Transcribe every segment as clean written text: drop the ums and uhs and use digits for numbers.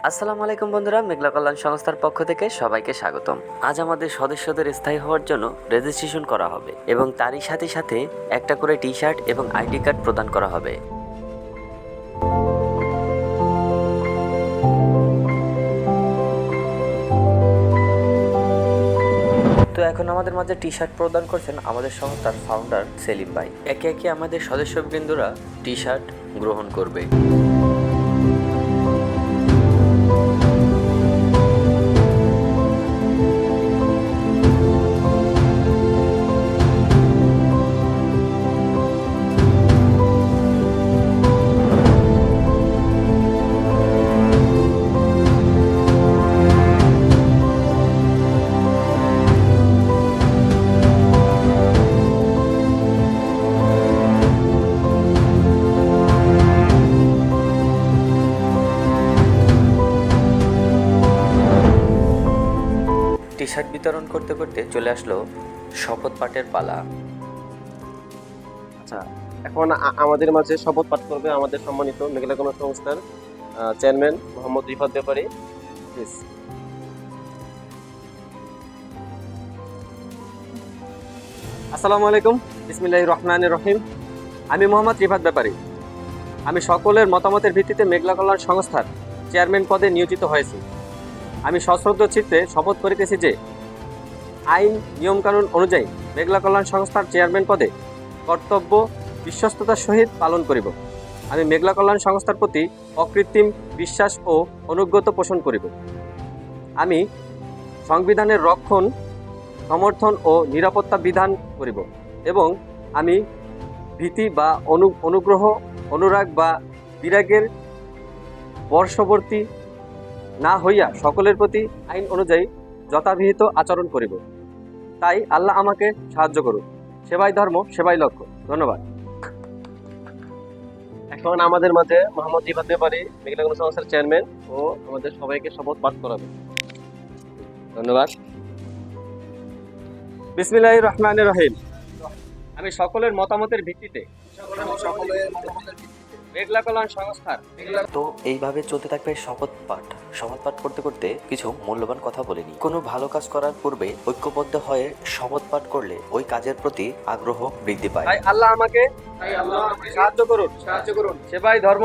আসসালামু আলাইকুম বন্ধুরা, মেঘলা কল্যাণ সংস্থার পক্ষ থেকে সবাইকে স্বাগতম। আজ আমাদের সদস্যদের স্থায়ী হওয়ার জন্য রেজিস্ট্রেশন করা হবে এবং তারই সাথে সাথে একটা করে টি শার্ট এবং আইডি কার্ড প্রদান করা হবে। তো এখন আমাদের মাঝে টি শার্ট প্রদান করছেন আমাদের সংস্থার ফাউন্ডার সেলিম ভাই। একে একে আমাদের সদস্যবৃন্দরা টি শার্ট গ্রহণ করবে। টি শার্ট বিতরণ করতে করতে চলে আসলো শপথ পাঠের পালা। আচ্ছা, এখন আমাদের মাঝে শপথ পাঠ করবে আমাদের সম্মানিত মেঘলা কল্যাণ সংস্থার চেয়ারম্যান মোহাম্মদ রিফাত ব্যাপারী। প্লিজ। আসসালামু আলাইকুম, বিসমিল্লাহির রহমানির রহিম। আমি মোহাম্মদ রিফাত ব্যাপারী। আমি সকলের মতামতের ভিত্তিতে মেঘলা কল্যাণ সংস্থার চেয়ারম্যান পদে নিয়োজিত হয়েছি। আমি সশ্রদ্ধ চিত্তে শপথ করিতেছি যে আইন নিয়মকানুন অনুযায়ী মেঘলা কল্যাণ সংস্থার চেয়ারম্যান পদে কর্তব্য বিশ্বস্ততার সহিত পালন করিব। আমি মেঘলা কল্যাণ সংস্থার প্রতি অকৃত্রিম বিশ্বাস ও অনুগত পোষণ করিব। আমি সংবিধানের রক্ষণ, সমর্থন ও নিরাপত্তা বিধান করিব এবং আমি ভীতি বা অনুগ্রহ, অনুরাগ বা বিরাগের বর্ষবর্তী না হইয়া সকলের প্রতি আইন অনুযায়ী যথাবিহিত আচরণ করিব। তাই আল্লাহ আমাকে সাহায্য করুন। সেবাই ধর্ম, সেবাই লক্ষ্য। ধন্যবাদ। এখন আমাদের মাঝে মোহাম্মদ রিফাত ব্যাপারী, মেঘলা কল্যাণ সংস্থার চেয়ারম্যান, ও আমাদের সবাইকে শপথ পাঠ করাবে। ধন্যবাদ। বিসমিল্লাহির রহমানির রহিম। আমি সকলের মতামতের ভিত্তিতে মেঘলা কল্যাণ সংস্থার তো এইভাবে চলতে থাকবে শপথ পাঠ করতে করতে কিছু মূল্যবান কথা বলিনি। কোনো ভালো কাজ করার পূর্বে ঐক্যবদ্ধ হয়ে শপথ পাঠ করলে ওই কাজের প্রতি আগ্রহ বৃদ্ধি পায়। তাই আল্লাহ আমাকে সাহায্য করুন। সেবাই ধর্ম,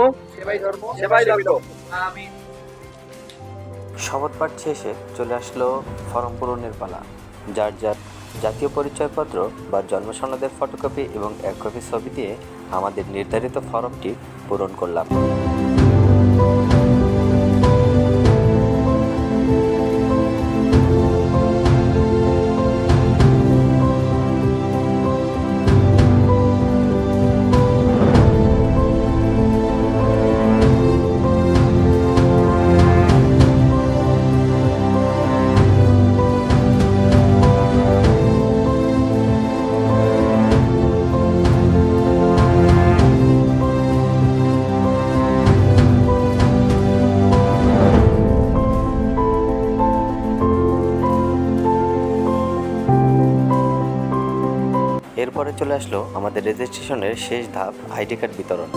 সেবাই লক্ষ্য। আমিন। শপথ পাঠ শেষে চলে আসলো ফর্ম পূরণের পালা। যার যার জাতীয় পরিচয়পত্র বা জন্ম সনদের ফটোকপি এবং 1 কপি ছবি দিয়ে আমাদের নির্ধারিত ফর্মটি পূরণ করলাম। এরপরে চলে আসলো আমাদের রেজিস্ট্রেশনের শেষ ধাপ, আইডি কার্ড বিতরণ।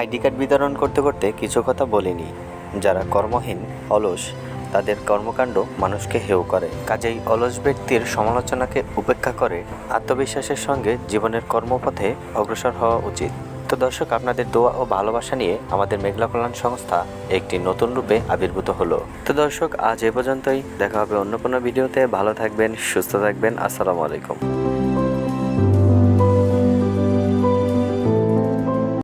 আইডি কার্ড বিতরণ করতে করতে কিছু কথা বলিনি। যারা কর্মহীন, অলস, তাদের কর্মকাণ্ড মানুষকে হেয় করে। কাজেই অলস ব্যক্তির সমালোচনাকে উপেক্ষা করে আত্মবিশ্বাসের সঙ্গে জীবনের কর্মপথে অগ্রসর হওয়া উচিত। তো দর্শক, আপনাদের দোয়া ও ভালোবাসা নিয়ে আমাদের মেঘলা কল্যাণ সংস্থা একটি নতুন রূপে আবির্ভূত হলো। তো দর্শক, আজ এ পর্যন্তই। দেখা হবে অন্য কোনো ভিডিওতে। ভালো থাকবেন, সুস্থ থাকবেন। আসসালামু আলাইকুম।